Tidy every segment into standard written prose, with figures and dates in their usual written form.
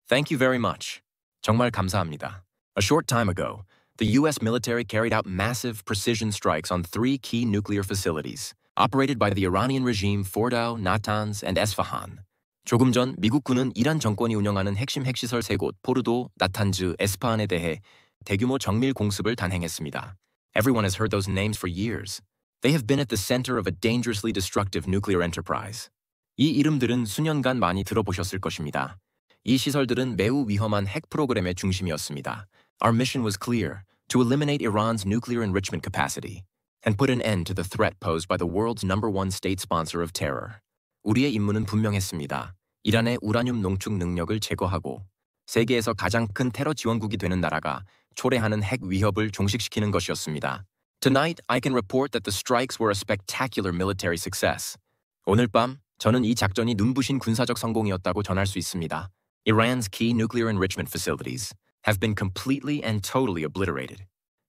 Thank you very much. 정말 감사합니다. A short time ago, the U.S. military carried out massive precision strikes on three key nuclear facilities, operated by the Iranian regime Fordow, Natanz, and Esfahan. 조금 전 미국 군은 이란 정권이 운영하는 핵심 핵시설 세 곳 포르도, 나탄즈, 에스파한에 대해 대규모 정밀 공습을 단행했습니다. Everyone has heard those names for years. They have been at the center of a dangerously destructive nuclear enterprise. 이 이름들은 수년간 많이 들어보셨을 것입니다. 이 시설들은 매우 위험한 핵 프로그램의 중심이었습니다. Our mission was clear, to eliminate Iran's nuclear enrichment capacity and put an end to the threat posed by the world's #1 state sponsor of terror. 우리의 임무는 분명했습니다. 이란의 우라늄 농축 능력을 제거하고 세계에서 가장 큰 테러 지원국이 되는 나라가 초래하는 핵 위협을 종식시키는 것이었습니다. Tonight, I can report that the strikes were a spectacular military success. 오늘 밤, 저는 이 작전이 눈부신 군사적 성공이었다고 전할 수 있습니다. Iran's key nuclear enrichment facilities have been completely and totally obliterated.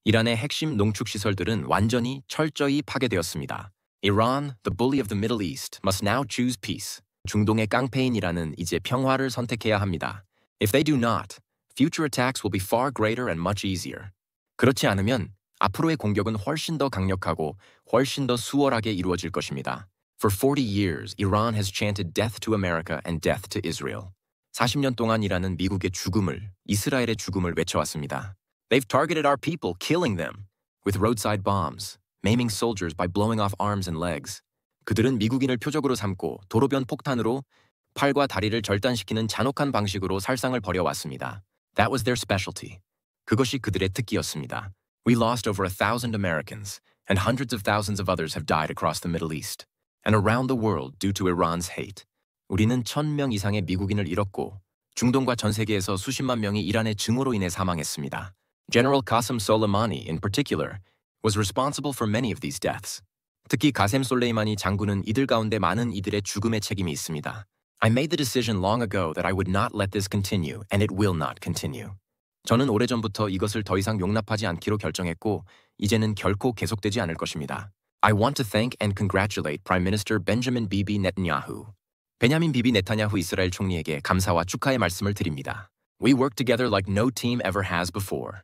이란의 핵심 농축 시설들은 완전히 철저히 파괴되었습니다. Iran, the bully of the Middle East, must now choose peace. 중동의 깡패인 이란은 이제 평화를 선택해야 합니다. If they do not, future attacks will be far greater and much easier. 그렇지 않으면 앞으로의 공격은 훨씬 더 강력하고 훨씬 더 수월하게 이루어질 것입니다. For 40 years, Iran has chanted death to America and death to Israel. 40년 동안 이란은 미국의 죽음을, 이스라엘의 죽음을 외쳐왔습니다. They've targeted our people, killing them with roadside bombs, maiming soldiers by blowing off arms and legs. 그들은 미국인을 표적으로 삼고 도로변 폭탄으로 팔과 다리를 절단시키는 잔혹한 방식으로 살상을 벌여왔습니다. That was their specialty. 그것이 그들의 특기였습니다. We lost over 1,000 Americans, and hundreds of thousands of others have died across the Middle East and around the world due to Iran's hate. 우리는 1,000명 이상의 미국인을 잃었고 중동과 전 세계에서 수십만 명이 이란의 증오로 인해 사망했습니다. General Qasem Soleimani, in particular, was responsible for many of these deaths. 특히 가셈 솔레이마니 장군은 이들 가운데 많은 이들의 죽음의 책임이 있습니다. I made the decision long ago that I would not let this continue, and it will not continue. 저는 오래전부터 이것을 더 이상 용납하지 않기로 결정했고, 이제는 결코 계속되지 않을 것입니다. I want to thank and congratulate Prime Minister Benjamin Bibi Netanyahu. 베냐민 비비 네타냐후 이스라엘 총리에게 감사와 축하의 말씀을 드립니다. We worked together like no team ever has before.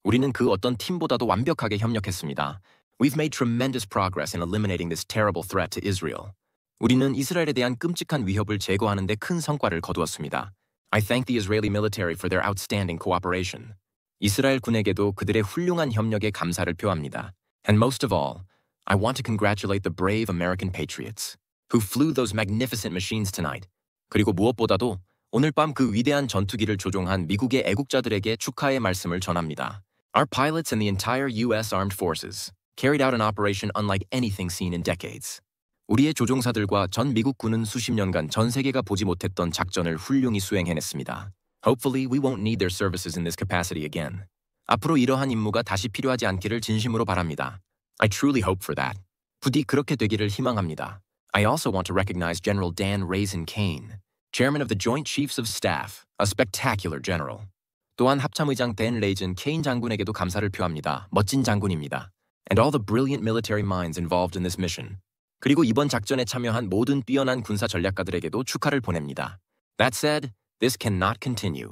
우리는 그 어떤 팀보다도 완벽하게 협력했습니다. We've made tremendous progress in eliminating this terrible threat to Israel. 우리는 이스라엘에 대한 끔찍한 위협을 제거하는 데 큰 성과를 거두었습니다. I thank the Israeli military for their outstanding cooperation. 이스라엘 군에게도 그들의 훌륭한 협력에 감사를 표합니다. And most of all, I want to congratulate the brave American patriots who flew those magnificent machines tonight. 그리고 무엇보다도 오늘 밤 그 위대한 전투기를 조종한 미국의 애국자들에게 축하의 말씀을 전합니다. Our pilots and the entire U.S. Armed Forces carried out an operation unlike anything seen in decades. 우리의 조종사들과 전 미국 군은 수십 년간 전 세계가 보지 못했던 작전을 훌륭히 수행해냈습니다. Hopefully, we won't need their services in this capacity again. 앞으로 이러한 임무가 다시 필요하지 않기를 진심으로 바랍니다. I truly hope for that. 부디 그렇게 되기를 희망합니다. I also want to recognize General Dan Raisin Kane, Chairman of the Joint Chiefs of Staff, a spectacular general. 또한 합참의장 댄 레이즌 케인 장군에게도 감사를 표합니다. 멋진 장군입니다. And all the brilliant military minds involved in this mission. 그리고 이번 작전에 참여한 모든 뛰어난 군사 전략가들에게도 축하를 보냅니다. That said, this cannot continue.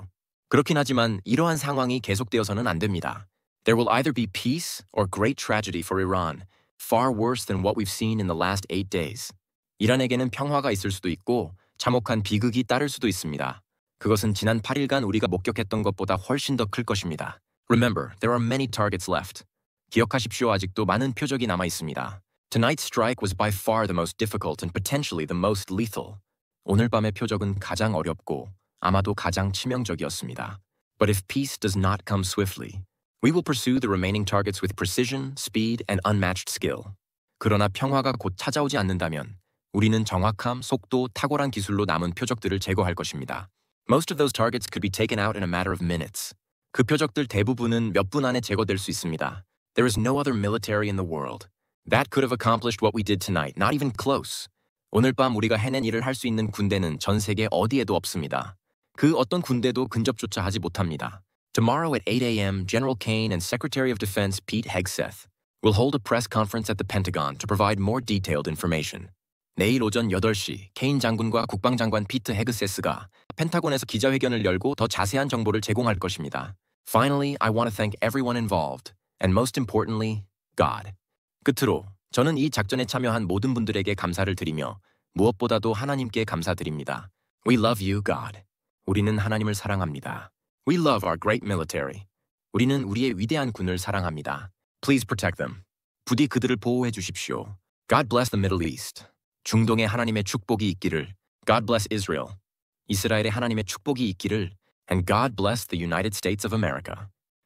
그렇긴 하지만 이러한 상황이 계속되어서는 안 됩니다. There will either be peace or great tragedy for Iran, far worse than what we've seen in the last 8 days. 이란에게는 평화가 있을 수도 있고 참혹한 비극이 따를 수도 있습니다. 그것은 지난 8일간 우리가 목격했던 것보다 훨씬 더 클 것입니다. Remember, there are many targets left. 기억하십시오. 아직도 많은 표적이 남아 있습니다. Tonight's strike was by far the most difficult and potentially the most lethal. 오늘 밤의 표적은 가장 어렵고 아마도 가장 치명적이었습니다. But if peace does not come swiftly, we will pursue the remaining targets with precision, speed, and unmatched skill. 그러나 평화가 곧 찾아오지 않는다면 우리는 정확함, 속도, 탁월한 기술로 남은 표적들을 제거할 것입니다. Most of those targets could be taken out in a matter of minutes. 그 표적들 대부분은 몇 분 안에 제거될 수 있습니다. There is no other military in the world that could have accomplished what we did tonight, not even close. 오늘 밤 우리가 해낸 일을 할 수 있는 군대는 전 세계 어디에도 없습니다. 그 어떤 군대도 근접조차 하지 못합니다. Tomorrow at 8 a.m., General Kane and Secretary of Defense Pete Hegseth will hold a press conference at the Pentagon to provide more detailed information. 내일 오전 8시 케인 장군과 국방장관 피트 헤그세스가 펜타곤에서 기자회견을 열고 더 자세한 정보를 제공할 것입니다. Finally, I want to thank everyone involved, and most importantly, God. 끝으로 저는 이 작전에 참여한 모든 분들에게 감사를 드리며 무엇보다도 하나님께 감사드립니다. We love you, God. 우리는 하나님을 사랑합니다. We love our great military. 우리는 우리의 위대한 군을 사랑합니다. Please protect them. 부디 그들을 보호해 주십시오. God bless the Middle East. 중동에 하나님의 축복이 있기를. God bless Israel. 이스라엘에 하나님의 축복이 있기를. And God bless the United States of America.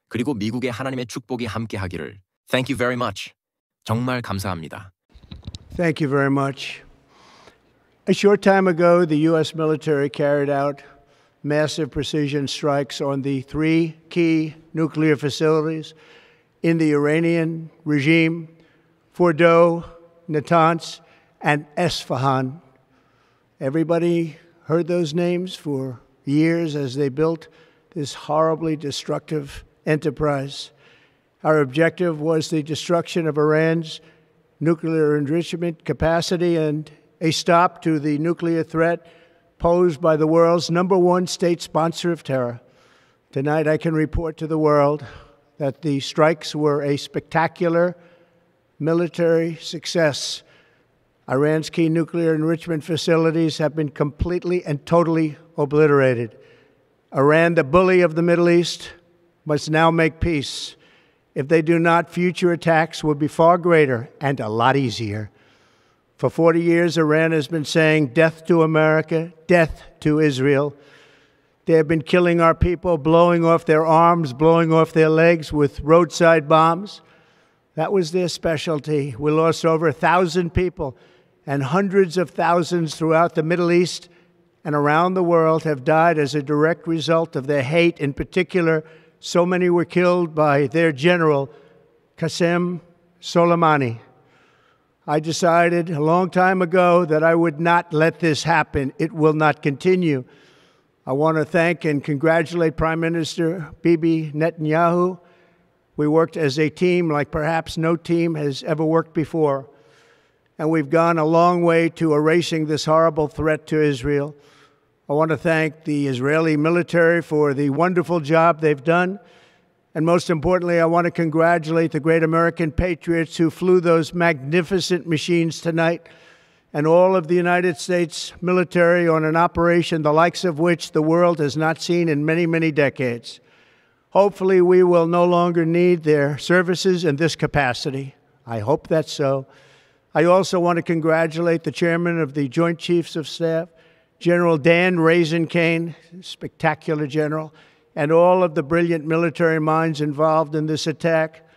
그리고 미국에 하나님의 축복이 함께하기를. Thank you very much. 정말 감사합니다. Thank you very much. A short time ago, the U.S. military carried out massive precision strikes on the three key nuclear facilities in the Iranian regime, Fordow, Natanz, and Esfahan. Everybody heard those names for years as they built this horribly destructive enterprise. Our objective was the destruction of Iran's nuclear enrichment capacity and a stop to the nuclear threat posed by the world's #1 state sponsor of terror. Tonight, I can report to the world that the strikes were a spectacular military success. Iran's key nuclear enrichment facilities have been completely and totally obliterated. Iran, the bully of the Middle East, must now make peace. If they do not, future attacks will be far greater and a lot easier. For 40 years, Iran has been saying death to America, death to Israel. They have been killing our people, blowing off their arms, blowing off their legs with roadside bombs. That was their specialty. We lost over 1,000 people, and hundreds of thousands throughout the Middle East and around the world have died as a direct result of their hate. In particular, so many were killed by their general, Qasem Soleimani. I decided a long time ago that I would not let this happen. It will not continue. I want to thank and congratulate Prime Minister Bibi Netanyahu. We worked as a team like perhaps no team has ever worked before. And we've gone a long way to erasing this horrible threat to Israel. I want to thank the Israeli military for the wonderful job they've done. And most importantly, I want to congratulate the great American patriots who flew those magnificent machines tonight and all of the United States military on an operation the likes of which the world has not seen in many, many decades. Hopefully, we will no longer need their services in this capacity. I hope that's so. I also want to congratulate the chairman of the Joint Chiefs of Staff, General Dan Raisin Kane, spectacular general, and all of the brilliant military minds involved in this attack.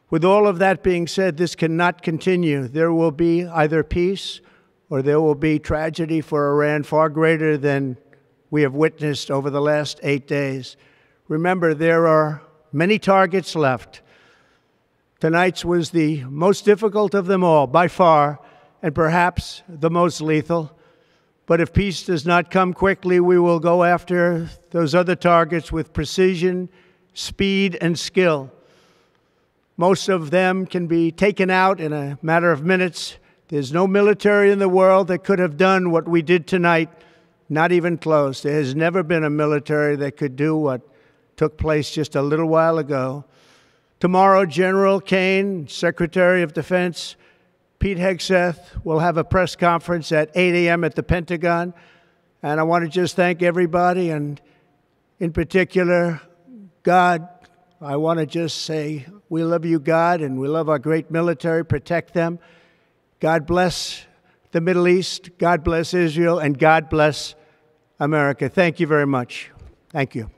With all of that being said, this cannot continue. There will be either peace or there will be tragedy for Iran far greater than we have witnessed over the last 8 days. Remember, there are many targets left. Tonight's was the most difficult of them all, by far, and perhaps the most lethal. But if peace does not come quickly, we will go after those other targets with precision, speed, and skill. Most of them can be taken out in a matter of minutes. There's no military in the world that could have done what we did tonight, not even close. There has never been a military that could do what took place just a little while ago. Tomorrow, General Kane, Secretary of Defense, Pete Hegseth will have a press conference at 8 a.m. at the Pentagon. And I want to just thank everybody, and in particular, God. I want to just say, we love you, God, and we love our great military. Protect them. God bless the Middle East. God bless Israel. And God bless America. Thank you very much. Thank you.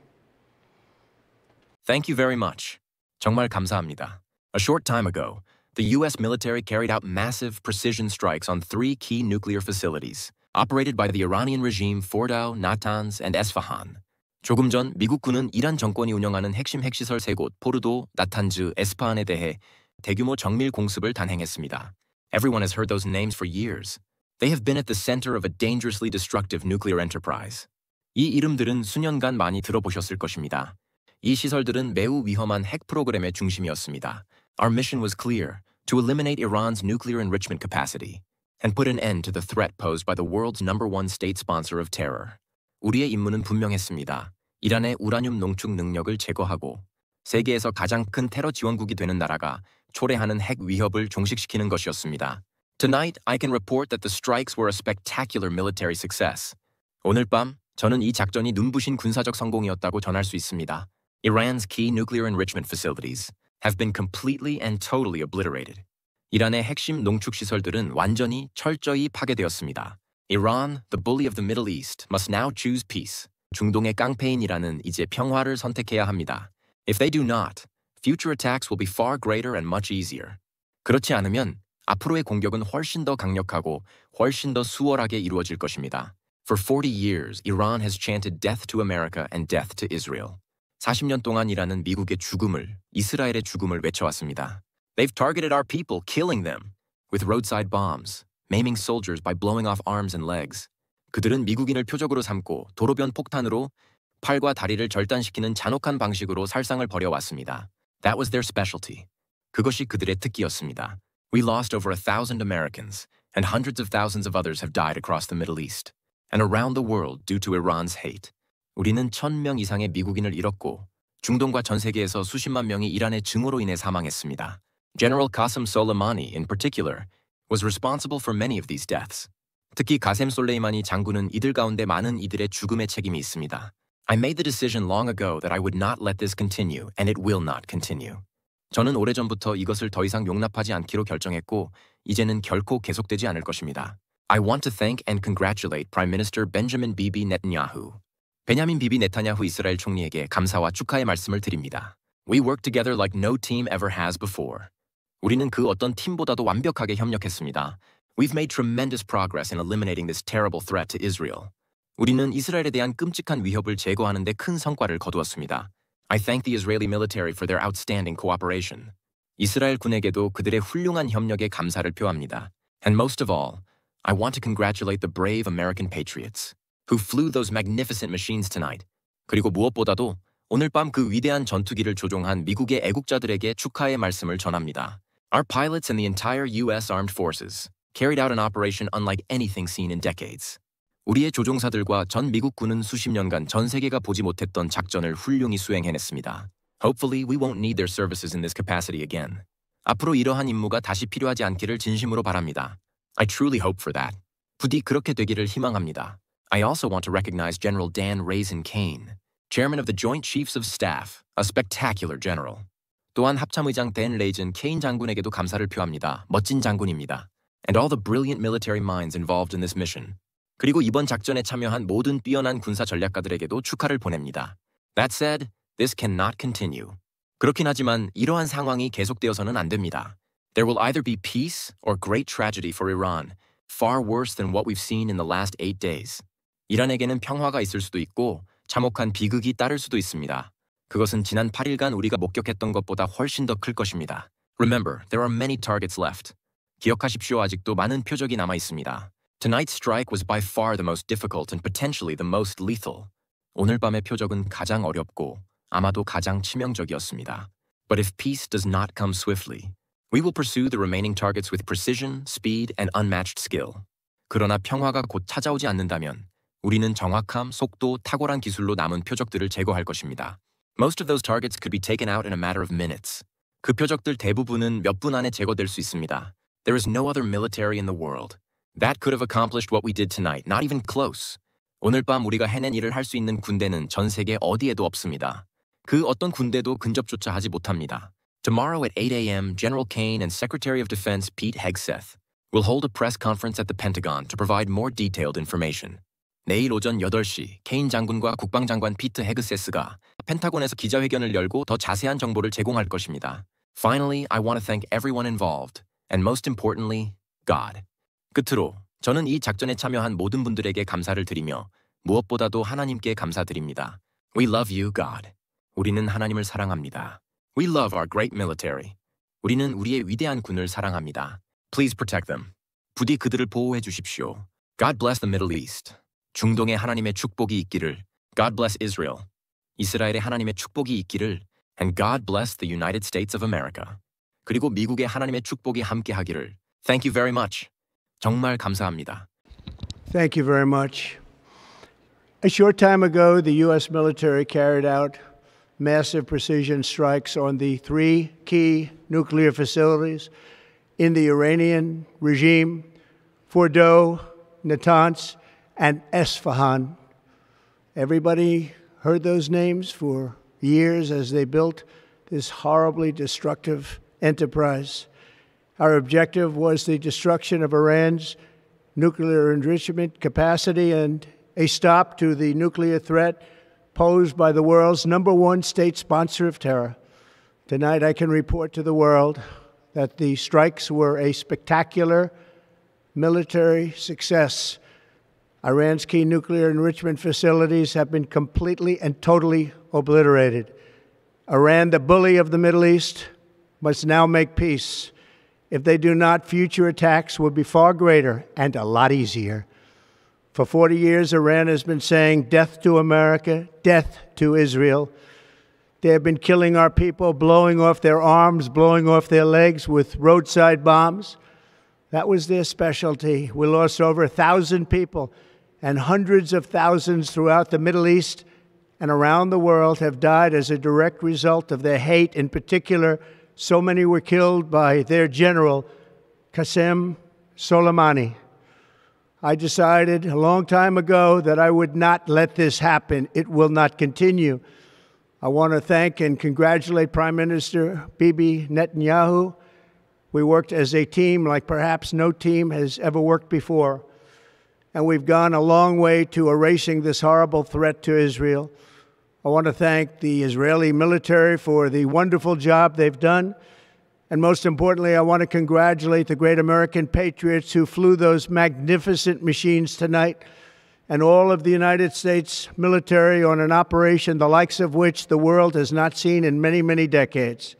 Thank you very much. 정말 감사합니다. A short time ago, the U.S. military carried out massive precision strikes on three key nuclear facilities operated by the Iranian regime Fordow, Natanz, and Esfahan. 조금 전 미국 군은 이란 정권이 운영하는 핵심 핵시설 3곳 포르도, 나탄즈, 에스파한에 대해 대규모 정밀 공습을 단행했습니다. Everyone has heard those names for years. They have been at the center of a dangerously destructive nuclear enterprise. 이 이름들은 수년간 많이 들어보셨을 것입니다. 이 시설들은 매우 위험한 핵 프로그램의 중심이었습니다. Our mission was clear, to eliminate Iran's nuclear enrichment capacity. and put an end to the threat posed by the world's #1 state sponsor of terror. 우리의 임무는 분명했습니다. 이란의 우라늄 농축 능력을 제거하고 세계에서 가장 큰 테러 지원국이 되는 나라가 초래하는 핵 위협을 종식시키는 것이었습니다. Tonight, I can report that the strikes were a spectacular military success. 오늘 밤, 저는 이 작전이 눈부신 군사적 성공이었다고 전할 수 있습니다. Iran's key nuclear enrichment facilities have been completely and totally obliterated. 이란의 핵심 농축 시설들은 완전히 철저히 파괴되었습니다. Iran, the bully of the Middle East, must now choose peace. 중동의 깡패인 이란은 이제 평화를 선택해야 합니다. If they do not, future attacks will be far greater and much easier. 그렇지 않으면 앞으로의 공격은 훨씬 더 강력하고 훨씬 더 수월하게 이루어질 것입니다. For 40 years, Iran has chanted death to America and death to Israel. 40년 동안 이란은 미국의 죽음을, 이스라엘의 죽음을 외쳐왔습니다. They've targeted our people, killing them with roadside bombs, maiming soldiers by blowing off arms and legs. 그들은 미국인을 표적으로 삼고 도로변 폭탄으로 팔과 다리를 절단시키는 잔혹한 방식으로 살상을 벌여왔습니다. That was their specialty. 그것이 그들의 특기였습니다. We lost over 1,000 Americans, and hundreds of thousands of others have died across the Middle East and around the world due to Iran's hate. 우리는 1,000명 이상의 미국인을 잃었고 중동과 전 세계에서 수십만 명이 이란의 증오로 인해 사망했습니다. General Qasem Soleimani, in particular, was responsible for many of these deaths. 특히 가셈 솔레이마니 장군은 이들 가운데 많은 이들의 죽음의 책임이 있습니다. I made the decision long ago that I would not let this continue, and it will not continue. 저는 오래전부터 이것을 더 이상 용납하지 않기로 결정했고, 이제는 결코 계속되지 않을 것입니다. I want to thank and congratulate Prime Minister Benjamin Bibi Netanyahu. 베냐민 비비 네타냐후 이스라엘 총리에게 감사와 축하의 말씀을 드립니다. We worked together like no team ever has before. 우리는 그 어떤 팀보다도 완벽하게 협력했습니다. We've made tremendous progress in eliminating this terrible threat to Israel. 우리는 이스라엘에 대한 끔찍한 위협을 제거하는 데 큰 성과를 거두었습니다. I thank the Israeli military for their outstanding cooperation. 이스라엘 군에게도 그들의 훌륭한 협력에 감사를 표합니다. And most of all, I want to congratulate the brave American patriots who flew those magnificent machines tonight. 그리고 무엇보다도 오늘 밤 그 위대한 전투기를 조종한 미국의 애국자들에게 축하의 말씀을 전합니다. Our pilots and the entire U.S. Armed Forces carried out an operation unlike anything seen in decades. 우리의 조종사들과 전 미국군은 수십 년간 전 세계가 보지 못했던 작전을 훌륭히 수행해냈습니다. Hopefully, we won't need their services in this capacity again. 앞으로 이러한 임무가 다시 필요하지 않기를 진심으로 바랍니다. I truly hope for that. 부디 그렇게 되기를 희망합니다. I also want to recognize General Dan Raisin Kane, Chairman of the Joint Chiefs of Staff, a spectacular general. 또한 합참의장 댄 레이즌 케인 장군에게도 감사를 표합니다. 멋진 장군입니다. And all the brilliant military minds involved in this mission. 그리고 이번 작전에 참여한 모든 뛰어난 군사 전략가들에게도 축하를 보냅니다. That said, this cannot continue. 그렇긴 하지만 이러한 상황이 계속되어서는 안 됩니다. There will either be peace or great tragedy for Iran, far worse than what we've seen in the last 8 days. 이란에게는 평화가 있을 수도 있고 참혹한 비극이 따를 수도 있습니다. 그것은 지난 8일간 우리가 목격했던 것보다 훨씬 더 클 것입니다. Remember, there are many targets left. 기억하십시오. 아직도 많은 표적이 남아 있습니다. Tonight's strike was by far the most difficult and potentially the most lethal. 오늘 밤의 표적은 가장 어렵고 아마도 가장 치명적이었습니다. But if peace does not come swiftly, we will pursue the remaining targets with precision, speed, and unmatched skill. 그러나 평화가 곧 찾아오지 않는다면 우리는 정확함, 속도, 탁월한 기술로 남은 표적들을 제거할 것입니다. Most of those targets could be taken out in a matter of minutes. 그 표적들 대부분은 몇 분 안에 제거될 수 있습니다. There is no other military in the world that could have accomplished what we did tonight, not even close. 오늘 밤 우리가 해낸 일을 할 수 있는 군대는 전 세계 어디에도 없습니다. 그 어떤 군대도 근접조차 하지 못합니다. Tomorrow at 8 a.m., General Kane and Secretary of Defense Pete Hegseth will hold a press conference at the Pentagon to provide more detailed information. 내일 오전 8시 케인 장군과 국방장관 피트 헤그세스가 펜타곤에서 기자회견을 열고 더 자세한 정보를 제공할 것입니다. Finally, I want to thank everyone involved, and most importantly, God. 끝으로 저는 이 작전에 참여한 모든 분들에게 감사를 드리며 무엇보다도 하나님께 감사드립니다. We love you, God. 우리는 하나님을 사랑합니다. We love our great military. 우리는 우리의 위대한 군을 사랑합니다. Please protect them. 부디 그들을 보호해 주십시오. God bless the Middle East. 중동에 하나님의 축복이 있기를. God bless Israel. 이스라엘에 하나님의 축복이 있기를. And God bless the United States of America. 그리고 미국에 하나님의 축복이 함께하기를. Thank you very much. 정말 감사합니다. Thank you very much. A short time ago, the U.S. military carried out massive precision strikes on the three key nuclear facilities in the Iranian regime: Fordow, Natanz, and Esfahan. Everybody heard those names for years as they built this horribly destructive enterprise. Our objective was the destruction of Iran's nuclear enrichment capacity and a stop to the nuclear threat posed by the world's #1 state sponsor of terror. Tonight, I can report to the world that the strikes were a spectacular military success. Iran's key nuclear enrichment facilities have been completely and totally obliterated. Iran, the bully of the Middle East, must now make peace. If they do not, future attacks will be far greater and a lot easier. For 40 years, Iran has been saying death to America, death to Israel. They have been killing our people, blowing off their arms, blowing off their legs with roadside bombs. That was their specialty. We lost over 1,000 people, and hundreds of thousands throughout the Middle East and around the world have died as a direct result of their hate. In particular, so many were killed by their general, Qasem Soleimani. I decided a long time ago that I would not let this happen. It will not continue. I want to thank and congratulate Prime Minister Bibi Netanyahu. We worked as a team like perhaps no team has ever worked before. And we've gone a long way to erasing this horrible threat to Israel. I want to thank the Israeli military for the wonderful job they've done. And most importantly, I want to congratulate the great American patriots who flew those magnificent machines tonight, and all of the United States military on an operation the likes of which the world has not seen in many, many decades.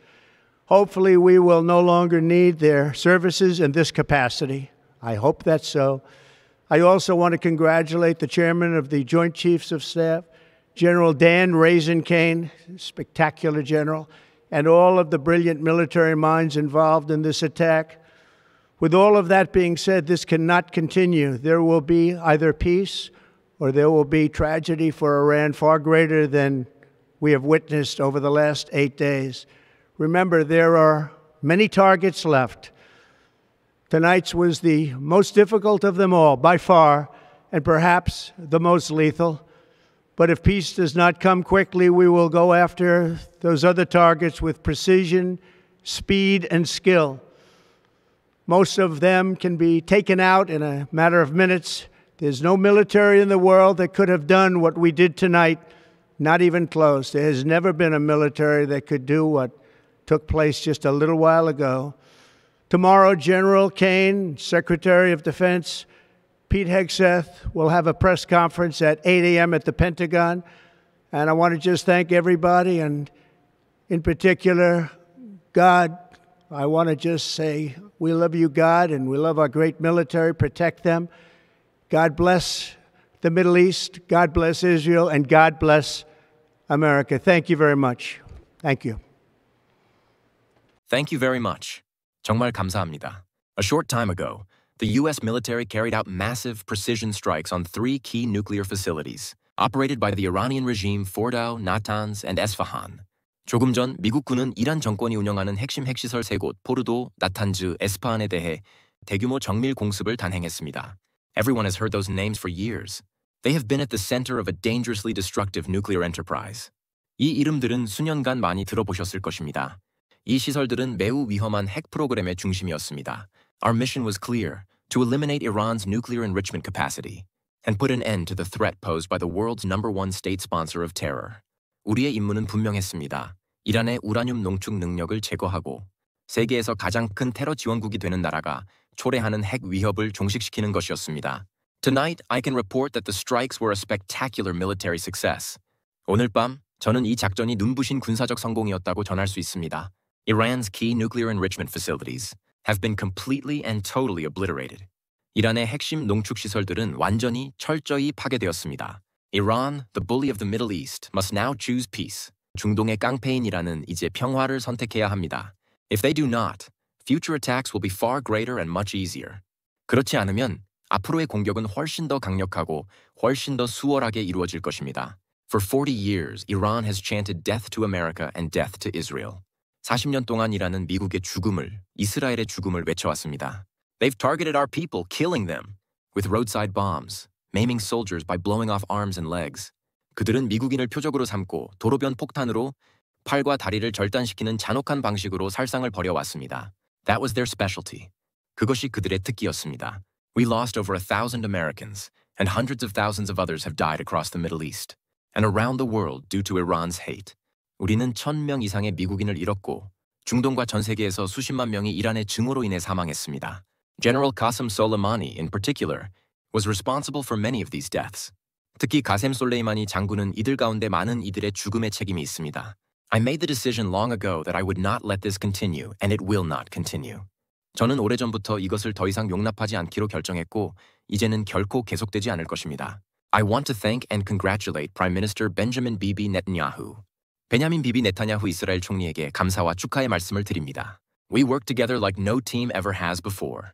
Hopefully, we will no longer need their services in this capacity. I hope that's so. I also want to congratulate the chairman of the Joint Chiefs of Staff, General Dan Raisin-Kane, spectacular general, and all of the brilliant military minds involved in this attack. With all of that being said, this cannot continue. There will be either peace or there will be tragedy for Iran far greater than we have witnessed over the last 8 days. Remember, there are many targets left. Tonight's was the most difficult of them all, by far, and perhaps the most lethal. But if peace does not come quickly, we will go after those other targets with precision, speed, and skill. Most of them can be taken out in a matter of minutes. There's no military in the world that could have done what we did tonight, not even close. There has never been a military that could do what took place just a little while ago. Tomorrow, General Kane, Secretary of Defense, Pete Hegseth will have a press conference at 8 a.m. at the Pentagon. And I want to just thank everybody, and in particular, God. I want to just say we love you, God, and we love our great military. Protect them. God bless the Middle East. God bless Israel. And God bless America. Thank you very much. Thank you. Thank you very much. 정말 감사합니다. A short time ago, the U.S. military carried out massive precision strikes on three key nuclear facilities operated by the Iranian regime Fordow, Natanz, and Esfahan. 조금 전 미국 군은 이란 정권이 운영하는 핵심 핵시설 3곳 포르도, 나탄즈, 에스파한에 대해 대규모 정밀 공습을 단행했습니다. Everyone has heard those names for years. They have been at the center of a dangerously destructive nuclear enterprise. 이 이름들은 수년간 많이 들어보셨을 것입니다. 이 시설들은 매우 위험한 핵 프로그램의 중심이었습니다. Our mission was clear: to eliminate Iran's nuclear enrichment capacity and put an end to the threat posed by the world's #1 state sponsor of terror. 우리의 임무는 분명했습니다. 이란의 우라늄 농축 능력을 제거하고 세계에서 가장 큰 테러 지원국이 되는 나라가 초래하는 핵 위협을 종식시키는 것이었습니다. Tonight, I can report that the strikes were a spectacular military success. 오늘 밤, 저는 이 작전이 눈부신 군사적 성공이었다고 전할 수 있습니다. Iran's key nuclear enrichment facilities have been completely and totally obliterated. 이란의 핵심 농축 시설들은 완전히 철저히 파괴되었습니다. Iran, the bully of the Middle East, must now choose peace. 중동의 깡패인이라는 이제 평화를 선택해야 합니다. If they do not, future attacks will be far greater and much easier. 그렇지 않으면 앞으로의 공격은 훨씬 더 강력하고 훨씬 더 수월하게 이루어질 것입니다. For 40 years, Iran has chanted death to America and death to Israel. 40년 동안 이란은 미국의 죽음을, 이스라엘의 죽음을 외쳐왔습니다. They've targeted our people, killing them with roadside bombs, maiming soldiers by blowing off arms and legs. 그들은 미국인을 표적으로 삼고 도로변 폭탄으로 팔과 다리를 절단시키는 잔혹한 방식으로 살상을 벌여왔습니다. That was their specialty. 그것이 그들의 특기였습니다. We lost over 1,000 Americans, and hundreds of thousands of others have died across the Middle East, and around the world due to Iran's hate. 우리는 1,000명 이상의 미국인을 잃었고 중동과 전 세계에서 수십만 명이 이란의 증오로 인해 사망했습니다. General Qasem Soleimani, in particular, was responsible for many of these deaths. 특히 가셈 솔레이마니 장군은 이들 가운데 많은 이들의 죽음의 책임이 있습니다. I made the decision long ago that I would not let this continue, and it will not continue. 저는 오래전부터 이것을 더 이상 용납하지 않기로 결정했고 이제는 결코 계속되지 않을 것입니다. I want to thank and congratulate Prime Minister Benjamin Bibi Netanyahu. 베냐민 비비 네타냐후 이스라엘 총리에게 감사와 축하의 말씀을 드립니다. We worked together like no team ever has before.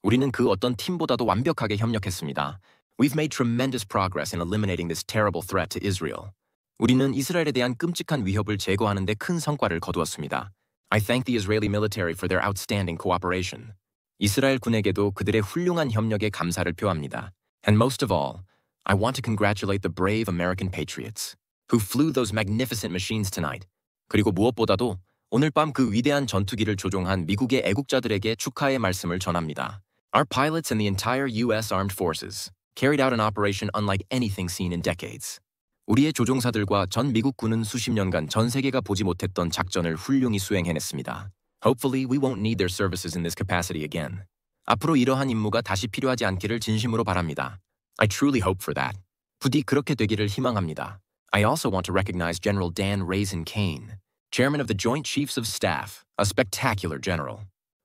우리는 그 어떤 팀보다도 완벽하게 협력했습니다. We've made tremendous progress in eliminating this terrible threat to Israel. 우리는 이스라엘에 대한 끔찍한 위협을 제거하는 데 큰 성과를 거두었습니다. I thank the Israeli military for their outstanding cooperation. 이스라엘 군에게도 그들의 훌륭한 협력에 감사를 표합니다. And most of all, I want to congratulate the brave American patriots who flew those magnificent machines tonight. 그리고 무엇보다도 오늘 밤 그 위대한 전투기를 조종한 미국의 애국자들에게 축하의 말씀을 전합니다. Our pilots and the entire U.S. Armed Forces carried out an operation unlike anything seen in decades. 우리의 조종사들과 전 미국 군은 수십 년간 전 세계가 보지 못했던 작전을 훌륭히 수행해냈습니다. Hopefully we won't need their services in this capacity again. 앞으로 이러한 임무가 다시 필요하지 않기를 진심으로 바랍니다. I truly hope for that. 부디 그렇게 되기를 희망합니다. I also want to recognize General Dan Raisin Kane, Chairman of the Joint Chiefs of Staff, a spectacular general.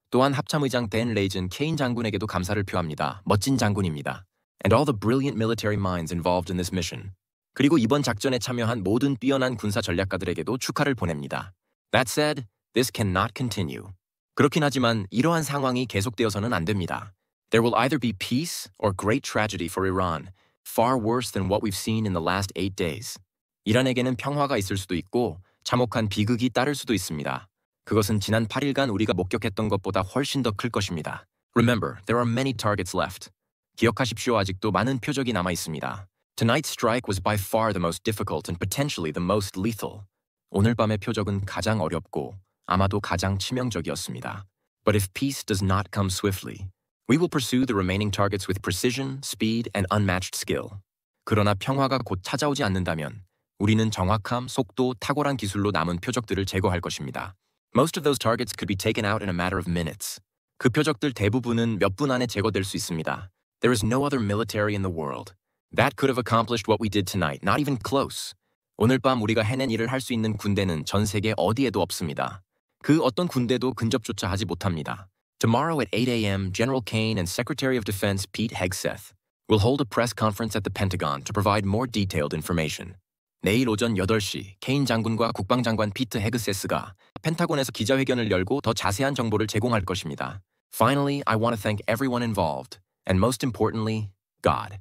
또한 합참의장 댄 레이즌 케인 장군에게도 감사를 표합니다. 멋진 장군입니다. And all the brilliant military minds involved in this mission. 그리고 이번 작전에 참여한 모든 뛰어난 군사 전략가들에게도 축하를 보냅니다. That said, this cannot continue. 그렇긴 하지만 이러한 상황이 계속되어서는 안 됩니다. There will either be peace or great tragedy for Iran, far worse than what we've seen in the last 8 days. 이란에게는 평화가 있을 수도 있고 참혹한 비극이 따를 수도 있습니다. 그것은 지난 8일간 우리가 목격했던 것보다 훨씬 더 클 것입니다. Remember, there are many targets left. 기억하십시오. 아직도 많은 표적이 남아 있습니다. Tonight's strike was by far the most difficult and potentially the most lethal. 오늘 밤의 표적은 가장 어렵고 아마도 가장 치명적이었습니다. But if peace does not come swiftly, we will pursue the remaining targets with precision, speed, and unmatched skill. 그러나 평화가 곧 찾아오지 않는다면 우리는 정확함, 속도, 탁월한 기술로 남은 표적들을 제거할 것입니다. Most of those targets could be taken out in a matter of minutes. 그 표적들 대부분은 몇 분 안에 제거될 수 있습니다. There is no other military in the world that could have accomplished what we did tonight, not even close. 오늘 밤 우리가 해낸 일을 할 수 있는 군대는 전 세계 어디에도 없습니다. 그 어떤 군대도 근접조차 하지 못합니다. Tomorrow at 8 a.m., General Kane and Secretary of Defense Pete Hegseth will hold a press conference at the Pentagon to provide more detailed information. 내일 오전 8시 케인 장군과 국방장관 피트 헤그세스가 펜타곤에서 기자회견을 열고 더 자세한 정보를 제공할 것입니다. Finally, I want to thank everyone involved, and most importantly, God.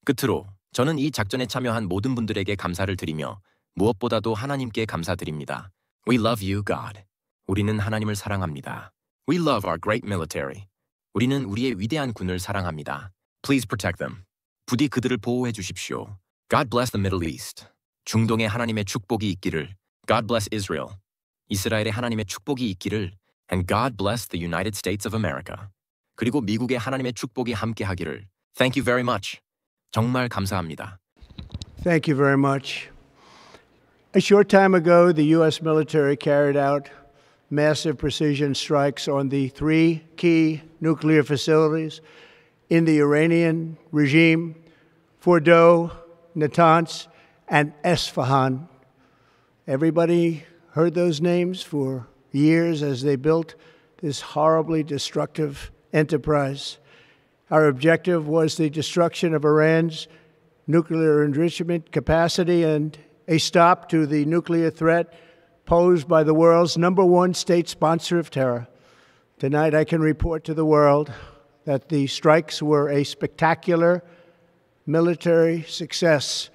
끝으로 저는 이 작전에 참여한 모든 분들에게 감사를 드리며 무엇보다도 하나님께 감사드립니다. We love you, God. 우리는 하나님을 사랑합니다. We love our great military. 우리는 우리의 위대한 군을 사랑합니다. Please protect them. 부디 그들을 보호해 주십시오. God bless the Middle East. 중동에 하나님의 축복이 있기를. God bless Israel. 이스라엘에 하나님의 축복이 있기를. And God bless the United States of America. 그리고 미국에 하나님의 축복이 함께하기를. Thank you very much. 정말 감사합니다. Thank you very much. A short time ago, the U.S. military carried out massive precision strikes on the 3 key nuclear facilities in the Iranian regime, Fordow, Natanz, and Esfahan. Everybody heard those names for years as they built this horribly destructive enterprise. Our objective was the destruction of Iran's nuclear enrichment capacity and a stop to the nuclear threat posed by the world's #1 state sponsor of terror. Tonight I can report to the world that the strikes were a spectacular military success.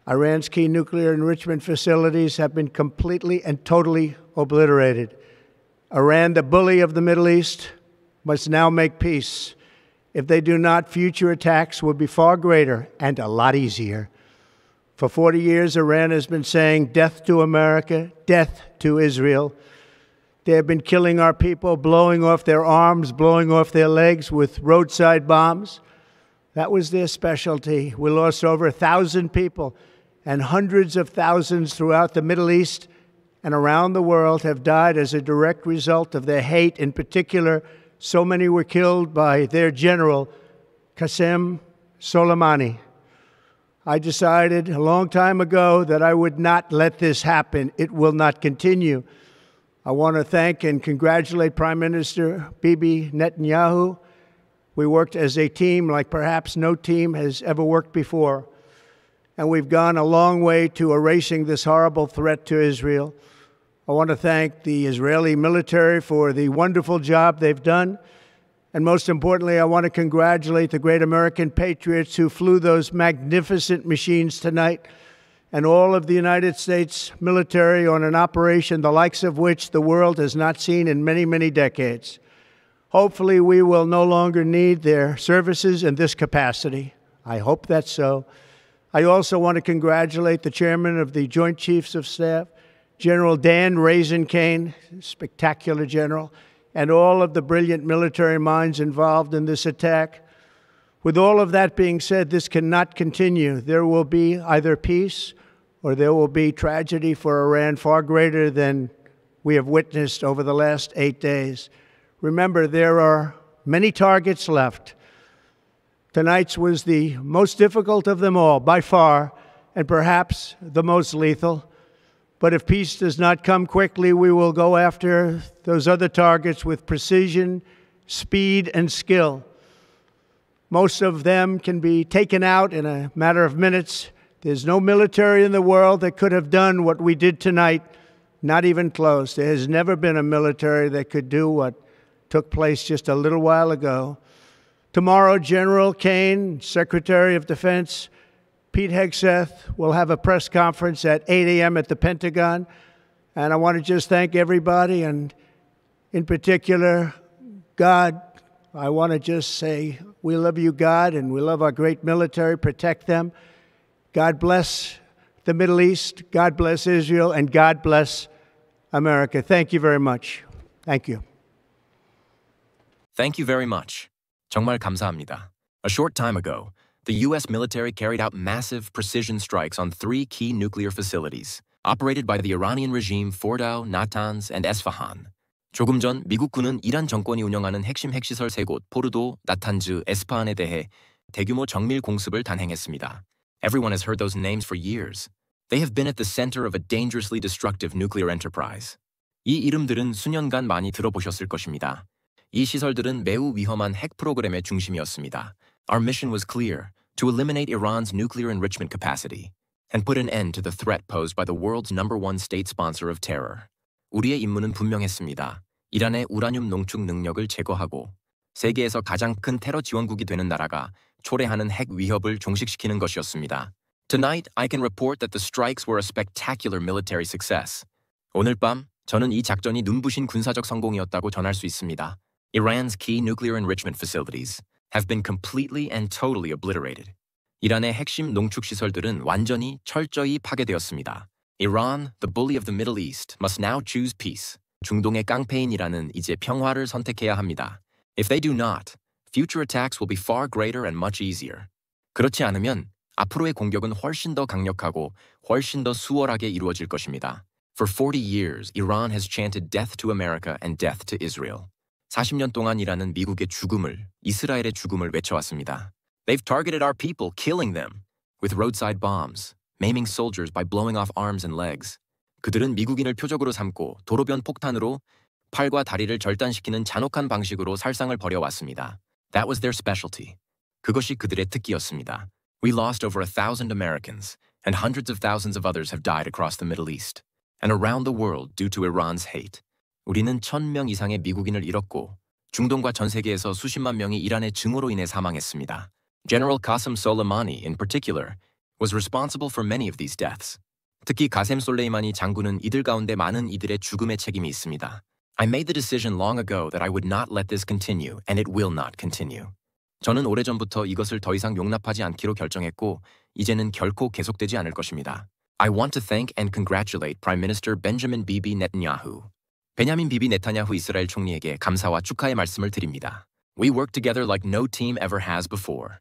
Iran's key nuclear enrichment facilities have been completely and totally obliterated. Iran, the bully of the Middle East, must now make peace. If they do not, future attacks will be far greater and a lot easier. For 40 years, Iran has been saying death to America, death to Israel. They have been killing our people, blowing off their arms, blowing off their legs with roadside bombs. That was their specialty. We lost over 1,000 people, and hundreds of thousands throughout the Middle East and around the world have died as a direct result of their hate. In particular, so many were killed by their general, Qasem Soleimani. I decided a long time ago that I would not let this happen. It will not continue. I want to thank and congratulate Prime Minister Bibi Netanyahu. We worked as a team like perhaps no team has ever worked before. And we've gone a long way to erasing this horrible threat to Israel. I want to thank the Israeli military for the wonderful job they've done. And most importantly, I want to congratulate the great American patriots who flew those magnificent machines tonight, and all of the United States military on an operation the likes of which the world has not seen in many, many decades. Hopefully, we will no longer need their services in this capacity. I hope that's so. I also want to congratulate the chairman of the Joint Chiefs of Staff, General Dan Raisin Kane, spectacular general, and all of the brilliant military minds involved in this attack. With all of that being said, this cannot continue. There will be either peace or there will be tragedy for Iran far greater than we have witnessed over the last 8 days. Remember, there are many targets left. Tonight's was the most difficult of them all, by far, and perhaps the most lethal. But if peace does not come quickly, we will go after those other targets with precision, speed, and skill. Most of them can be taken out in a matter of minutes. There's no military in the world that could have done what we did tonight, not even close. There has never been a military that could do what took place just a little while ago. Tomorrow, General Kane, Secretary of Defense, Pete Hegseth will have a press conference at 8 a.m. at the Pentagon. And I want to just thank everybody, and in particular, God. I want to just say, we love you, God, and we love our great military. Protect them. God bless the Middle East. God bless Israel. And God bless America. Thank you very much. Thank you. Thank you very much. 정말 감사합니다. A short time ago, the U.S. military carried out massive precision strikes on 3 key nuclear facilities operated by the Iranian regime Fordow, Natanz, and Esfahan. 조금 전 미국 군은 이란 정권이 운영하는 핵심 핵시설 3곳 포르도, 나탄즈, 에스파한에 대해 대규모 정밀 공습을 단행했습니다. Everyone has heard those names for years. They have been at the center of a dangerously destructive nuclear enterprise. 이 이름들은 수년간 많이 들어보셨을 것입니다. 이 시설들은 매우 위험한 핵 프로그램의 중심이었습니다. Our mission was clear: to eliminate Iran's nuclear enrichment capacity and put an end to the threat posed by the world's #1 state sponsor of terror. 우리의 임무는 분명했습니다. 이란의 우라늄 농축 능력을 제거하고 세계에서 가장 큰 테러 지원국이 되는 나라가 초래하는 핵 위협을 종식시키는 것이었습니다. Tonight, I can report that the strikes were a spectacular military success. 오늘 밤, 저는 이 작전이 눈부신 군사적 성공이었다고 전할 수 있습니다. Iran's key nuclear enrichment facilities have been completely and totally obliterated. 이란의 핵심 농축 시설들은 완전히 철저히 파괴되었습니다. Iran, the bully of the Middle East, must now choose peace. 중동의 깡패인 이란은 이제 평화를 선택해야 합니다. If they do not, future attacks will be far greater and much easier. 그렇지 않으면 앞으로의 공격은 훨씬 더 강력하고 훨씬 더 수월하게 이루어질 것입니다. For 40 years, Iran has chanted death to America and death to Israel. 40년 동안 이란은 미국의 죽음을, 이스라엘의 죽음을 외쳐왔습니다. They've targeted our people, killing them with roadside bombs, maiming soldiers by blowing off arms and legs. 그들은 미국인을 표적으로 삼고 도로변 폭탄으로 팔과 다리를 절단시키는 잔혹한 방식으로 살상을 벌여왔습니다. That was their specialty. 그것이 그들의 특기였습니다. We lost over 1,000 Americans, and hundreds of thousands of others have died across the Middle East and around the world due to Iran's hate. 우리는 1,000명 이상의 미국인을 잃었고 중동과 전 세계에서 수십만 명이 이란의 증오로 인해 사망했습니다. General Qasem Soleimani, in particular, was responsible for many of these deaths. 특히 가셈 솔레이마니 장군은 이들 가운데 많은 이들의 죽음의 책임이 있습니다. I made the decision long ago that I would not let this continue, and it will not continue. 저는 오래전부터 이것을 더 이상 용납하지 않기로 결정했고, 이제는 결코 계속되지 않을 것입니다. I want to thank and congratulate Prime Minister Benjamin Bibi Netanyahu. 베냐민 비비 네타냐후 이스라엘 총리에게 감사와 축하의 말씀을 드립니다. We worked together like no team ever has before.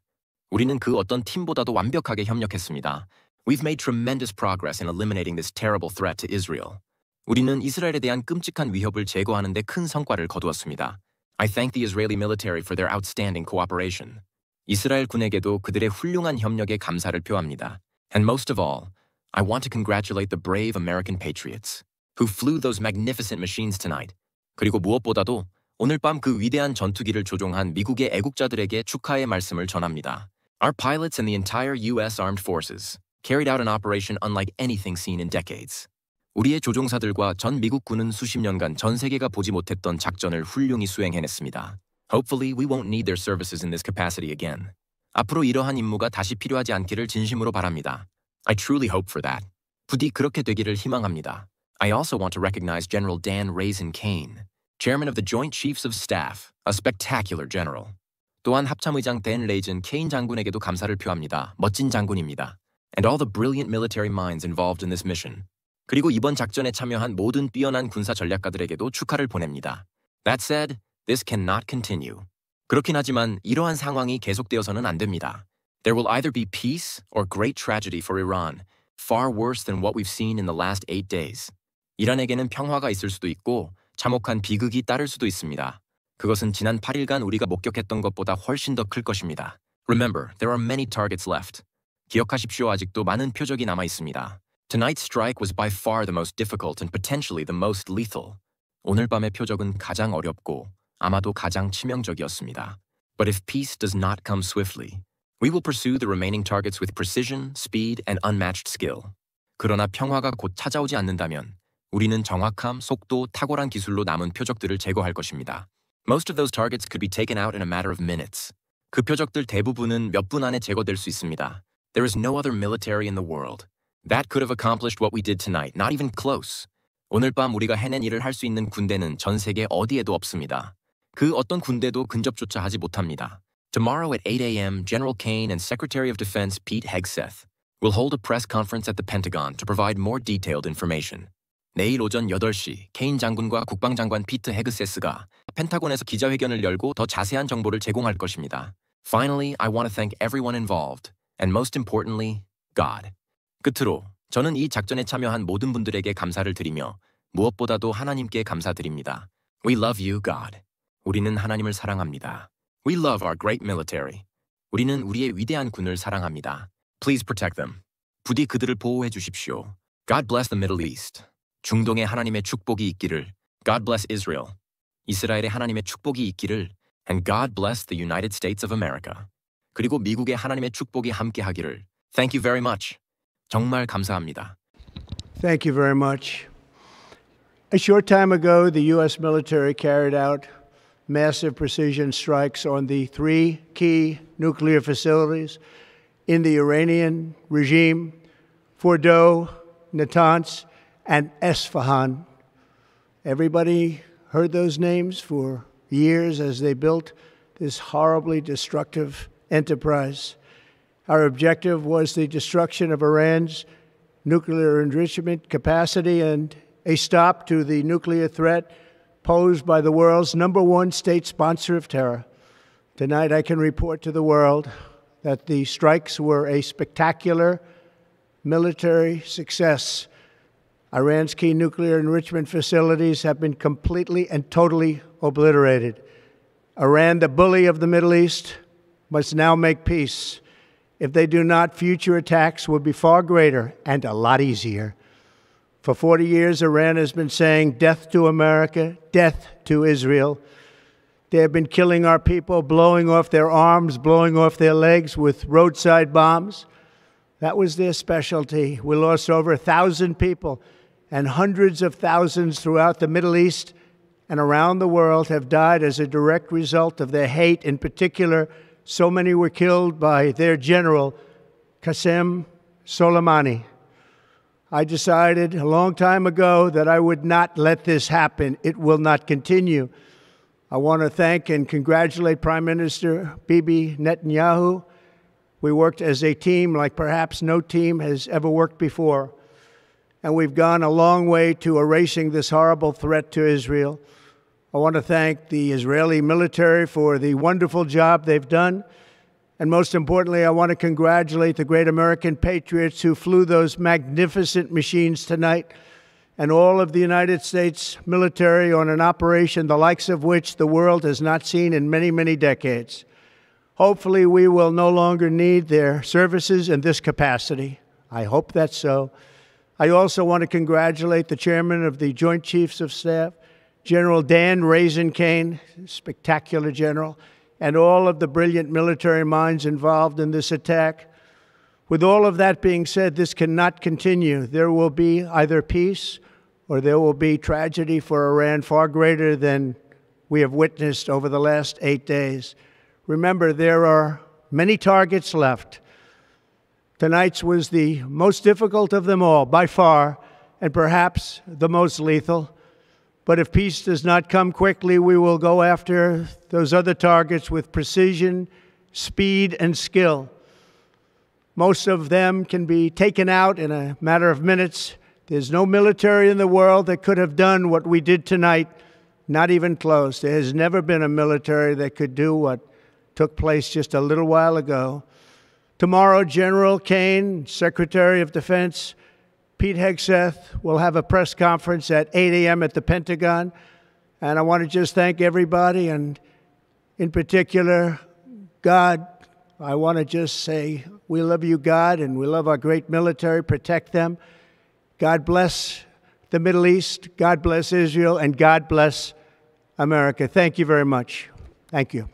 우리는 그 어떤 팀보다도 완벽하게 협력했습니다. We've made tremendous progress in eliminating this terrible threat to Israel. 우리는 이스라엘에 대한 끔찍한 위협을 제거하는 데 큰 성과를 거두었습니다. I thank the Israeli military for their outstanding cooperation. 이스라엘 군에게도 그들의 훌륭한 협력에 감사를 표합니다. And most of all, I want to congratulate the brave American patriots who flew those magnificent machines tonight. 그리고 무엇보다도 오늘 밤 그 위대한 전투기를 조종한 미국의 애국자들에게 축하의 말씀을 전합니다. Our pilots and the entire U.S. Armed Forces carried out an operation unlike anything seen in decades. 우리의 조종사들과 전 미국 군은 수십 년간 전 세계가 보지 못했던 작전을 훌륭히 수행해냈습니다. Hopefully, we won't need their services in this capacity again. 앞으로 이러한 임무가 다시 필요하지 않기를 진심으로 바랍니다. I truly hope for that. 부디 그렇게 되기를 희망합니다. I also want to recognize General Dan Raisin Kane, Chairman of the Joint Chiefs of Staff, a spectacular general. 또한 합참의장 댄 레이즌 케인 장군에게도 감사를 표합니다. 멋진 장군입니다. And all the brilliant military minds involved in this mission. 그리고 이번 작전에 참여한 모든 뛰어난 군사 전략가들에게도 축하를 보냅니다. That said, this cannot continue. 그렇긴 하지만 이러한 상황이 계속되어서는 안 됩니다. There will either be peace or great tragedy for Iran, far worse than what we've seen in the last 8 days. 이란에게는 평화가 있을 수도 있고 참혹한 비극이 따를 수도 있습니다. 그것은 지난 8일간 우리가 목격했던 것보다 훨씬 더 클 것입니다. Remember, there are many targets left. 기억하십시오. 아직도 많은 표적이 남아 있습니다. Tonight's strike was by far the most difficult and potentially the most lethal. 오늘 밤의 표적은 가장 어렵고 아마도 가장 치명적이었습니다. But if peace does not come swiftly, we will pursue the remaining targets with precision, speed, and unmatched skill. 그러나 평화가 곧 찾아오지 않는다면 우리는 정확함, 속도, 탁월한 기술로 남은 표적들을 제거할 것입니다. Most of those targets could be taken out in a matter of minutes. 그 표적들 대부분은 몇 분 안에 제거될 수 있습니다. There is no other military in the world that could have accomplished what we did tonight, not even close. 오늘 밤 우리가 해낸 일을 할 수 있는 군대는 전 세계 어디에도 없습니다. 그 어떤 군대도 근접조차 하지 못합니다. Tomorrow at 8 a.m., General Kane and Secretary of Defense Pete Hegseth will hold a press conference at the Pentagon to provide more detailed information. 내일 오전 8시 케인 장군과 국방장관 피트 헤그세스가 펜타곤에서 기자회견을 열고 더 자세한 정보를 제공할 것입니다. Finally, I want to thank everyone involved, and most importantly, God. 끝으로 저는 이 작전에 참여한 모든 분들에게 감사를 드리며 무엇보다도 하나님께 감사드립니다. We love you, God. 우리는 하나님을 사랑합니다. We love our great military. 우리는 우리의 위대한 군을 사랑합니다. Please protect them. 부디 그들을 보호해 주십시오. God bless the Middle East. 중동에 하나님의 축복이 있기를. God bless Israel. 이스라엘에 하나님의 축복이 있기를. And God bless the United States of America. 그리고 미국에 하나님의 축복이 함께하기를. Thank you very much. 정말 감사합니다. Thank you very much. A short time ago, the U.S. military carried out massive precision strikes on the three key nuclear facilities in the Iranian regime, Fordow, Natanz, and Esfahan. Everybody heard those names for years as they built this horribly destructive enterprise. Our objective was the destruction of Iran's nuclear enrichment capacity and a stop to the nuclear threat posed by the world's #1 state sponsor of terror. Tonight, I can report to the world that the strikes were a spectacular military success. Iran's key nuclear enrichment facilities have been completely and totally obliterated. Iran, the bully of the Middle East, must now make peace. If they do not, future attacks will be far greater and a lot easier. For 40 years, Iran has been saying death to America, death to Israel. They have been killing our people, blowing off their arms, blowing off their legs with roadside bombs. That was their specialty. We lost over 1,000 people and hundreds of thousands throughout the Middle East and around the world have died as a direct result of their hate. In particular, so many were killed by their general, Qasem Soleimani. I decided a long time ago that I would not let this happen. It will not continue. I want to thank and congratulate Prime Minister Bibi Netanyahu. We worked as a team like perhaps no team has ever worked before. And we've gone a long way to erasing this horrible threat to Israel. I want to thank the Israeli military for the wonderful job they've done. And most importantly, I want to congratulate the great American patriots who flew those magnificent machines tonight, and all of the United States military on an operation the likes of which the world has not seen in many, many decades. Hopefully, we will no longer need their services in this capacity. I hope that's so. I also want to congratulate the chairman of the Joint Chiefs of Staff, General Dan Raisen-Kane, spectacular general, and all of the brilliant military minds involved in this attack. With all of that being said, this cannot continue. There will be either peace or there will be tragedy for Iran far greater than we have witnessed over the last 8 days. Remember, there are many targets left. Tonight's was the most difficult of them all, by far, and perhaps the most lethal. But if peace does not come quickly, we will go after those other targets with precision, speed, and skill. Most of them can be taken out in a matter of minutes. There's no military in the world that could have done what we did tonight, not even close. There has never been a military that could do what took place just a little while ago. Tomorrow, General Kane, Secretary of Defense, Pete Hegseth will have a press conference at 8 a.m. at the Pentagon. And I want to just thank everybody, and in particular, God. I want to just say we love you, God, and we love our great military. Protect them. God bless the Middle East. God bless Israel. And God bless America. Thank you very much. Thank you.